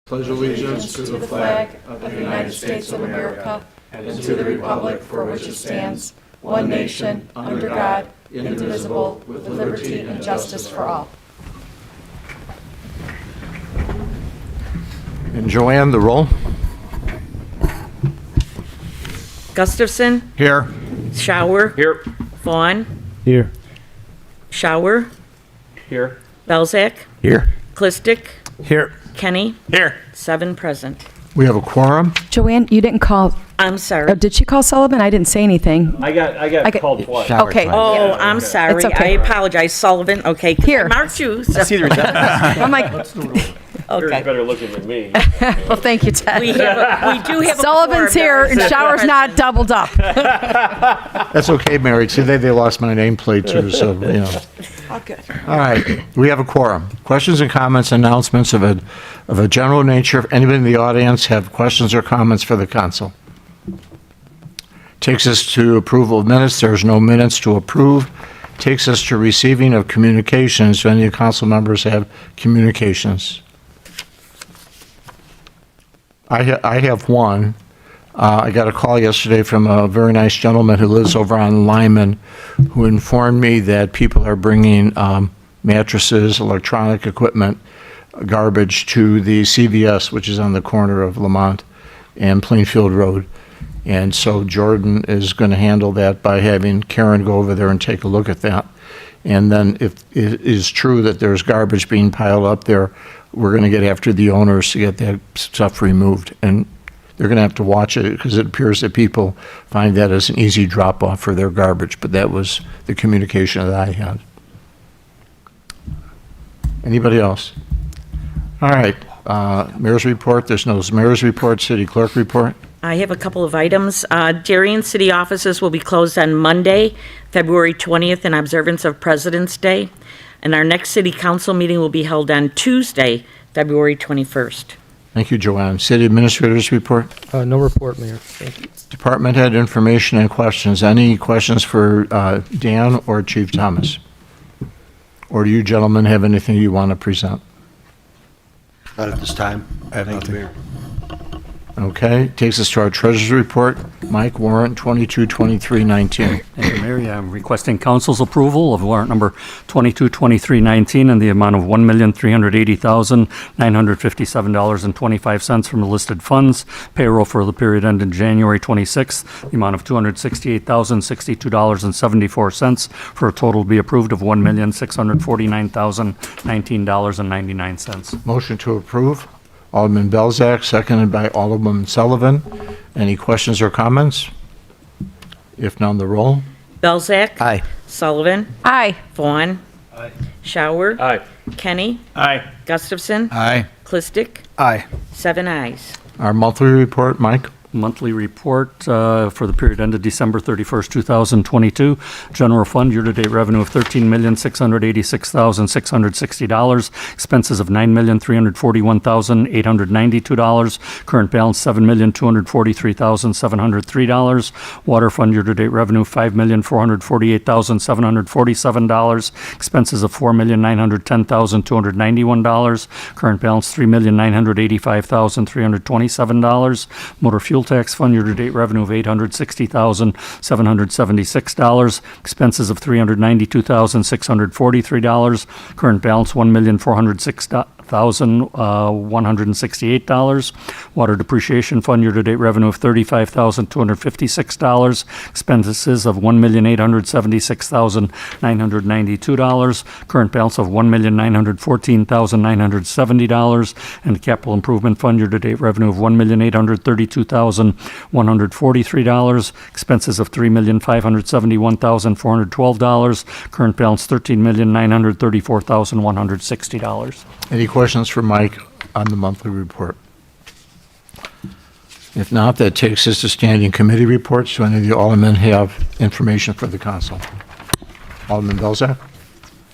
pledge allegiance to the flag of the United States of America and to the republic for which it stands, one nation, under God, indivisible, with liberty and justice for all. And Joanne, the roll. Gustafson, Here. Shower, Here. Vaughn, Here. Shower, Here. Belzak, Here. Clistic, Here. Kenny, Here. 7 present. We have a quorum. Joanne, you didn't call. I'm sorry. Did she call Sullivan? I didn't say anything. I got called twice. Shower Okay. time. Oh, I'm sorry. It's okay. I apologize, Sullivan. Okay, 'cause Here. I marked you. So, See the resemblance? I'm like, You're okay. better looking than me. well, thank you, Ted. We do have a Sullivan's quorum. here and Shower's not doubled up. That's okay, Mary. See, they lost my nameplate too, so, you know. Okay. All right, we have a quorum. Questions and comments, announcements of a general nature. If anybody in the audience have questions or comments for the council? Takes us to approval of minutes. There's no minutes to approve. Takes us to receiving of communications. Do any of the council members have communications? I have one. I got a call yesterday from a very nice gentleman who lives over on Lyman, who informed me that people are bringing mattresses, electronic equipment, garbage to the CVS, which is on the corner of Lamont and Plainfield Road. And so Jordan is going to handle that by having Karen go over there and take a look at that. And then if it is true that there's garbage being piled up there, we're going to get after the owners to get that stuff removed. And they're going to have to watch it because it appears that people find that as an easy drop-off for their garbage. But that was the communication that I had. Anybody else? All right. Mayor's report. There's no mayor's report. City clerk report. I have a couple of items. Darien city offices will be closed on Monday, February 20th, in observance of President's Day. And our next city council meeting will be held on Tuesday, February 21st. Thank you, Joanne. City administrators report. No report, Mayor. Thank you. Department head information and questions. Any questions for Dan or Chief Thomas? Or do you gentlemen have anything you want to present? Not at this time. I have nothing. Okay, takes us to our treasurer's report. Mike, warrant 222319. Thank you, Mayor. Yeah, I'm requesting council's approval of warrant number 222319 in the amount of $1,380,957.25 from the listed funds. Payroll for the period ended January 26th, the amount of $268,062.74 for a total to be approved of $1,649,019.99. Motion to approve. Alderman Belzak, seconded by Alderman Sullivan. Any questions or comments? If none, the roll. Belzak. Aye. Sullivan. Aye. Vaughn. Shower. Aye. Kenny. Aye. Gustafson. Aye. Clistic. Aye. 7 ayes. Our monthly report, Mike. Monthly report for the period ended December 31st, 2022. General fund year-to-date revenue of $13,686,660. Expenses of $9,341,892. Current balance $7,243,703. Water fund year-to-date revenue $5,448,747. Expenses of $4,910,291. Current balance $3,985,327. Motor fuel tax fund year-to-date revenue of $860,776. Expenses of $392,643. Current balance $1,406,168. Water depreciation fund year-to-date revenue of $35,256. Expenses of $1,876,992. Current balance of $1,914,970. And capital improvement fund year-to-date revenue of $1,832,143. Expenses of $3,571,412. Current balance $13,934,160. Any questions for Mike on the monthly report? If not, that takes us to standing committee reports. Do any of the aldermen have information for the council? Alderman Belzak?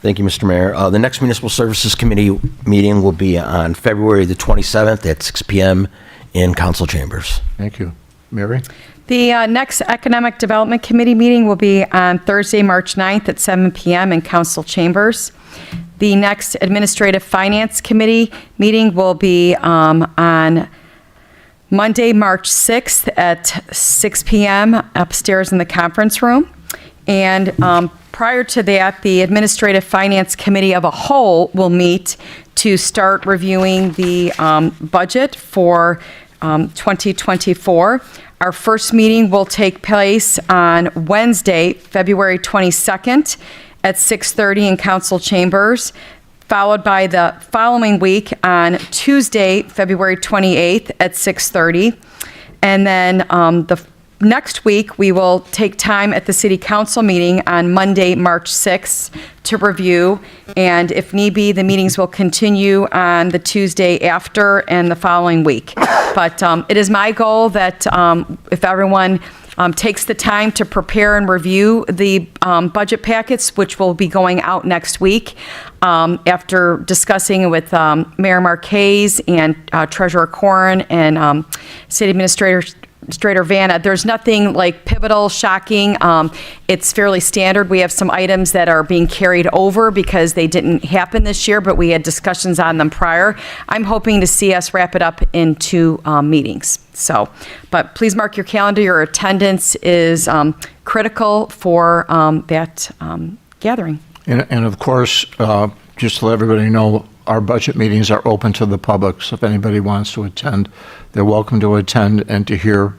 Thank you, Mr. Mayor. The next Municipal Services Committee meeting will be on February the 27th at 6 p.m. in council chambers. Thank you. Mary? The next Economic Development Committee meeting will be on Thursday, March 9th at 7 p.m. in council chambers. The next Administrative Finance Committee meeting will be on Monday, March 6th at 6 p.m. upstairs in the conference room. And prior to that, the Administrative Finance Committee of a whole will meet to start reviewing the budget for 2024. Our first meeting will take place on Wednesday, February 22nd at 6:30 in council chambers, followed by the following week on Tuesday, February 28th at 6:30. And then the next week, we will take time at the city council meeting on Monday, March 6th to review. And if need be, the meetings will continue on the Tuesday after and the following week. But it is my goal that if everyone takes the time to prepare and review the budget packets, which will be going out next week, after discussing with Mayor Marquez and Treasurer Corrin and City Administrator Vanna, there's nothing like pivotal, shocking. It's fairly standard. We have some items that are being carried over because they didn't happen this year, but we had discussions on them prior. I'm hoping to see us wrap it up in 2 meetings. So, but please mark your calendar. Your attendance is critical for that gathering. And of course, just to let everybody know, our budget meetings are open to the public, so if anybody wants to attend, they're welcome to attend and to hear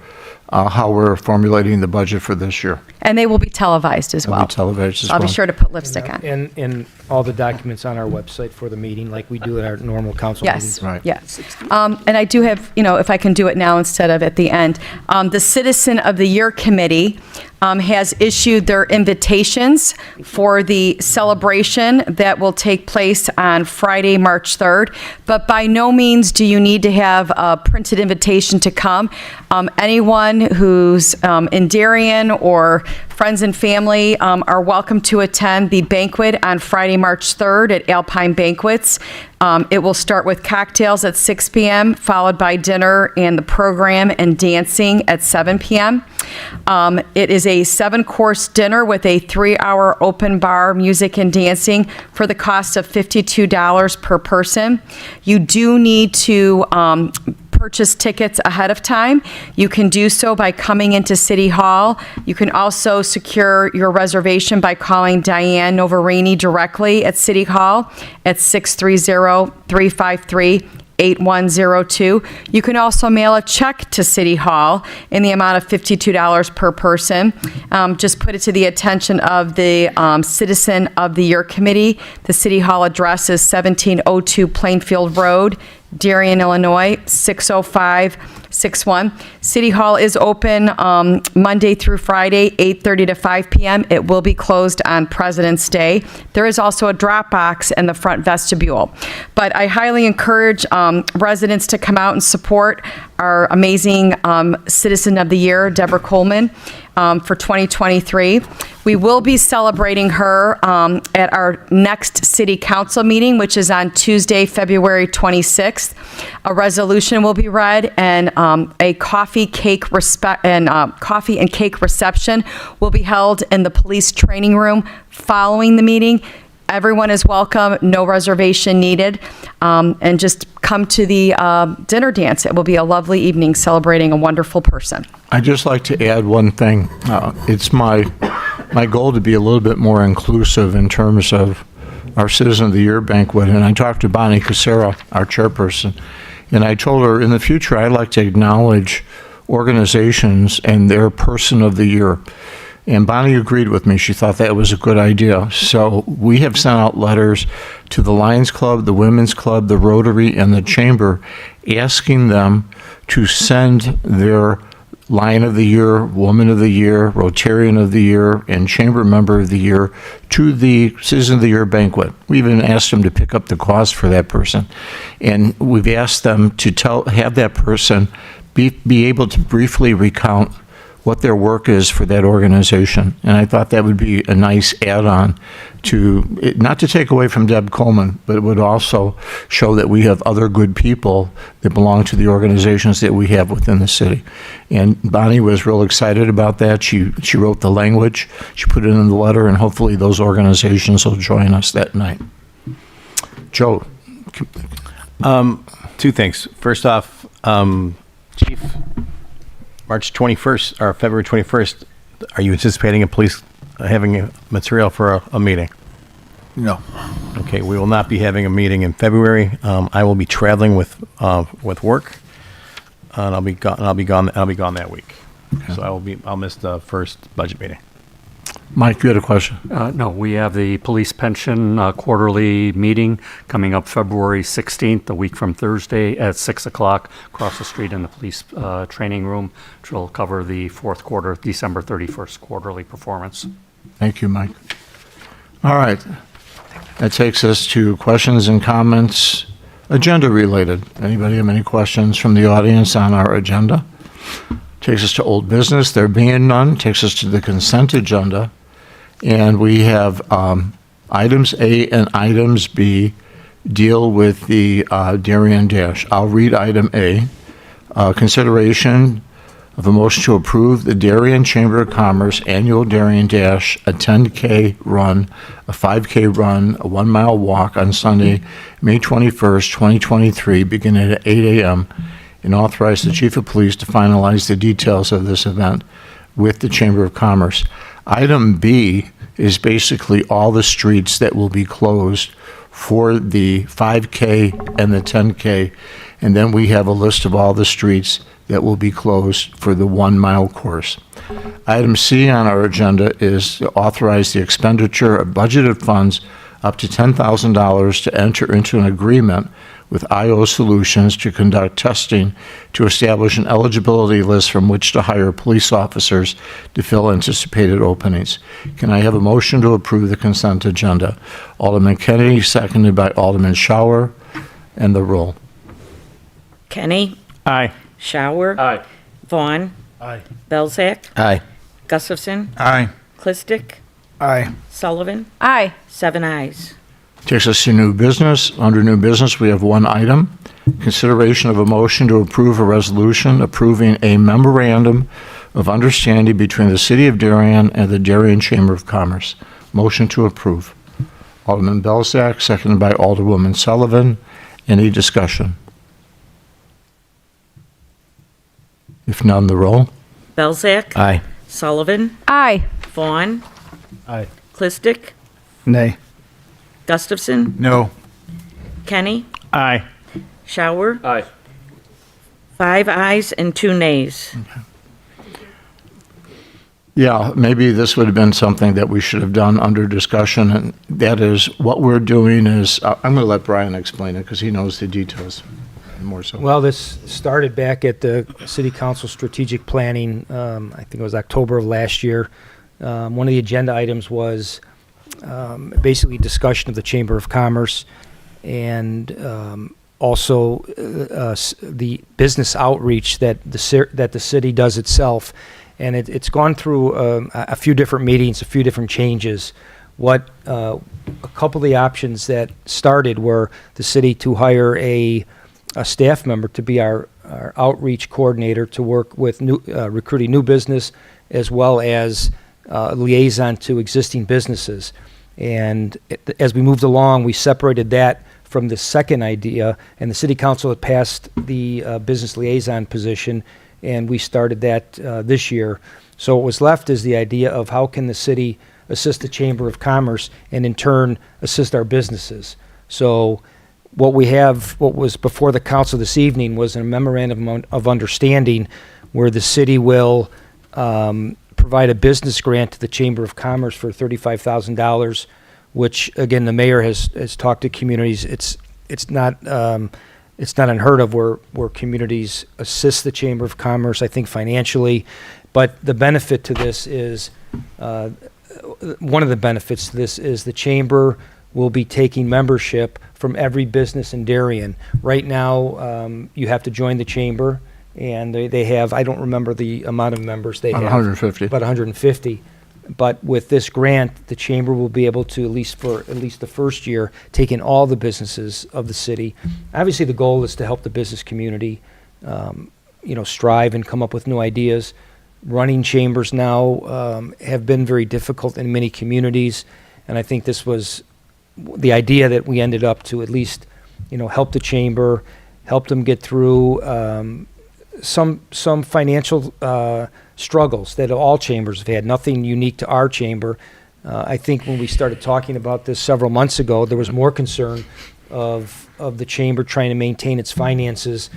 how we're formulating the budget for this year. And they will be televised as well. They'll be televised as I'll be well. sure to put lipstick on. And all the documents on our website for the meeting, like we do at our normal council Yes, meetings. Right. yes. And I do have, if I can do it now instead of at the end, the Citizen of the Year Committee has issued their invitations for the celebration that will take place on Friday, March 3rd. But by no means do you need to have a printed invitation to come. Anyone who's in Darien or friends and family are welcome to attend the banquet on Friday, March 3rd at Alpine Banquets. It will start with cocktails at 6 p.m., followed by dinner and the program and dancing at 7 p.m. It is a 7-course dinner with a 3-hour open bar, music and dancing for the cost of $52 per person. You do need to purchase tickets ahead of time. You can do so by coming into City Hall. You can also secure your reservation by calling Diane Novarini directly at City Hall at 630-353-8102. You can also mail a check to City Hall in the amount of $52 per person. Just put it to the attention of the Citizen of the Year Committee. The City Hall address is 1702 Plainfield Road, Darien, Illinois, 60561. City Hall is open Monday through Friday, 8:30 to 5 p.m. It will be closed on President's Day. There is also a drop box in the front vestibule. But I highly encourage residents to come out and support our amazing Citizen of the Year, Deborah Coleman, for 2023. We will be celebrating her at our next city council meeting, which is on Tuesday, February 26th. A resolution will be read, and a coffee and cake reception will be held in the police training room following the meeting. Everyone is welcome, no reservation needed, and just come to the dinner dance. It will be a lovely evening celebrating a wonderful person. I'd just like to add one thing. It's my goal to be a little bit more inclusive in terms of our Citizen of the Year banquet. And I talked to Bonnie Casera, our chairperson, and I told her in the future I'd like to acknowledge organizations and their Person of the Year. And Bonnie agreed with me. She thought that was a good idea. So we have sent out letters to the Lions Club, the Women's Club, the Rotary, and the Chamber, asking them to send their Lion of the Year, Woman of the Year, Rotarian of the Year, and Chamber Member of the Year to the Citizen of the Year banquet. We even asked them to pick up the cost for that person. And we've asked them to have that person be able to briefly recount what their work is for that organization. And I thought that would be a nice add-on to, not to take away from Deb Coleman, but it would also show that we have other good people that belong to the organizations that we have within the city. And Bonnie was real excited about that. She wrote the language, she put it in the letter, and hopefully those organizations will join us that night. Joe, Two things. First off, Chief, March 21st or February 21st, are you anticipating a police having a material for a meeting? no. Okay, we will not be having a meeting in February. I will be traveling with work, and I'll be gone that week. So I'll miss the first budget meeting. Mike, you had a question? No, we have the police pension quarterly meeting coming up February 16th, a week from Thursday at 6 o'clock across the street in the police training room, which will cover the fourth quarter, December 31st quarterly performance. Thank you, Mike. All right. That takes us to questions and comments, agenda related. Anybody have any questions from the audience on our agenda? Takes us to old business. There being none, takes us to the consent agenda. And we have items A and items B deal with the Darien Dash. I'll read item A. Consideration of a motion to approve the Darien Chamber of Commerce annual Darien Dash, a 10K run, a 5K run, a 1 mile walk on Sunday, May 21st, 2023, beginning at 8 a.m., and authorize the Chief of Police to finalize the details of this event with the Chamber of Commerce. Item B is basically all the streets that will be closed for the 5K and the 10K, and then we have a list of all the streets that will be closed for the 1 mile course. Item C on our agenda is to authorize the expenditure of budgeted funds up to $10,000 to enter into an agreement with IO Solutions to conduct testing to establish an eligibility list from which to hire police officers to fill anticipated openings. Can I have a motion to approve the consent agenda? Alderman Kennedy, seconded by Alderman Shower, and the roll. Kenny? Aye. Shower? Aye. Vaughn? Aye. Belzak? Aye. Gustafson? Aye. Clistic? Aye. Sullivan? Aye. 7 ayes. Takes us to new business. Under new business, we have one item. Consideration of a motion to approve a resolution approving a memorandum of understanding between the City of Darien and the Darien Chamber of Commerce. Motion to approve. Alderman Belzak, seconded by Alderwoman Sullivan. Any discussion? If none, the roll. Belzak? Aye. Sullivan? Aye. Vaughn? Aye. Clistic? Nay. Gustafson? No. Kenny? Aye. Shower? Aye. 5 ayes and 2 nays. Yeah, maybe this would have been something that we should have done under discussion, and that is, what we're doing is, I'm going to let Brian explain it, because he knows the details more so. Well, this started back at the City Council Strategic Planning, I think it was October of last year. One of the agenda items was basically discussion of the Chamber of Commerce and also the business outreach that the city does itself. And it's gone through a few different meetings, a few different changes. A couple of the options that started were the city to hire a staff member to be our outreach coordinator to work with recruiting new business as well as liaison to existing businesses. And as we moved along, we separated that from the second idea, and the City Council had passed the business liaison position, and we started that this year. So what was left is the idea of how can the city assist the Chamber of Commerce and in turn assist our businesses. So what was before the council this evening was a memorandum of understanding where the city will provide a business grant to the Chamber of Commerce for $35,000, which again the mayor has talked to communities. It's not unheard of where communities assist the Chamber of Commerce, I think financially, but the benefit to this is one of the benefits to this is the chamber will be taking membership from every business in Darien. Right now, you have to join the chamber, and they have, I don't remember the amount of members they have. 150. About 150. But with this grant, the chamber will be able to, at least the first year, take in all the businesses of the city. Obviously, the goal is to help the business community, strive and come up with new ideas. Running chambers now have been very difficult in many communities, and I think this was the idea that we ended up to at least, help the chamber, help them get through some financial struggles that all chambers have had, nothing unique to our chamber. I think when we started talking about this several months ago, there was more concern of the chamber trying to maintain its finances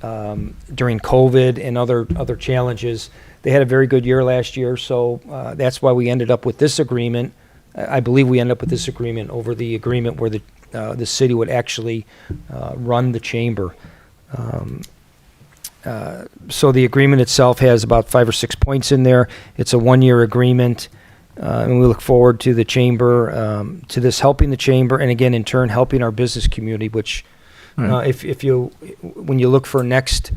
during COVID and other challenges. They had a very good year last year, so that's why we ended up with this agreement. I believe we ended up with this agreement over the agreement where the city would actually run the chamber. So the agreement itself has about 5 or 6 points in there. It's a 1-year agreement, and we look forward to the chamber, to this helping the chamber, and again, in turn, helping our business community, which when you look for next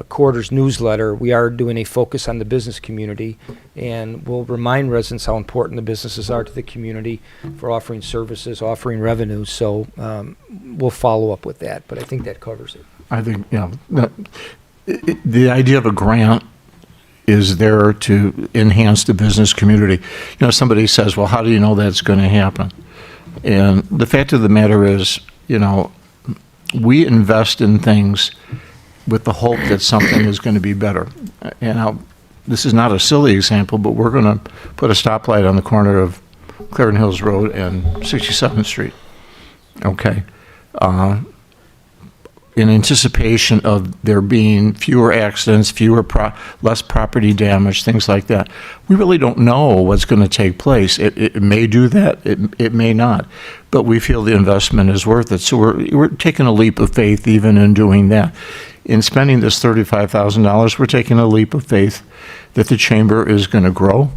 quarter's newsletter, we are doing a focus on the business community, and we'll remind residents how important the businesses are to the community for offering services, offering revenue. So we'll follow up with that, but I think that covers it. I think, the idea of a grant is there to enhance the business community. Somebody says, well, how do you know that's going to happen? And the fact of the matter is, we invest in things with the hope that something is going to be better. And this is not a silly example, but we're going to put a stoplight on the corner of Clarendon Hills Road and 67th Street. Okay. In anticipation of there being fewer accidents, less property damage, things like that. We really don't know what's going to take place. It may do that, it may not, but we feel the investment is worth it. So we're taking a leap of faith even in doing that. In spending this $35,000, we're taking a leap of faith that the chamber is going to grow.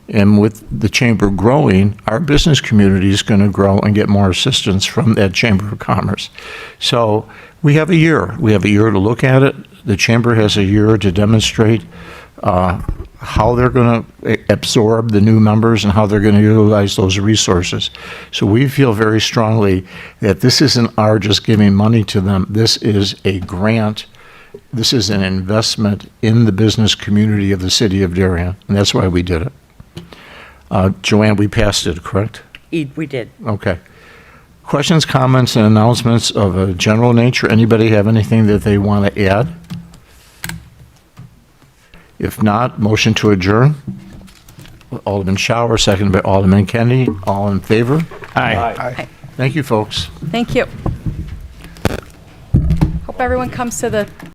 And with the chamber growing, our business community is going to grow and get more assistance from that Chamber of Commerce. So we have a year. We have a year to look at it. The chamber has a year to demonstrate how they're going to absorb the new members and how they're going to utilize those resources. So we feel very strongly that this isn't our just giving money to them. This is a grant. This is an investment in the business community of the city of Darien, and that's why we did it. Joanne, we passed it, correct? We did. Okay. Questions, comments, and announcements of a general nature? Anybody have anything that they want to add? If not, motion to adjourn. Alderman Shower, seconded by Alderman Kennedy. All in favor? Aye. Thank you, folks. Thank you. Hope everyone comes to the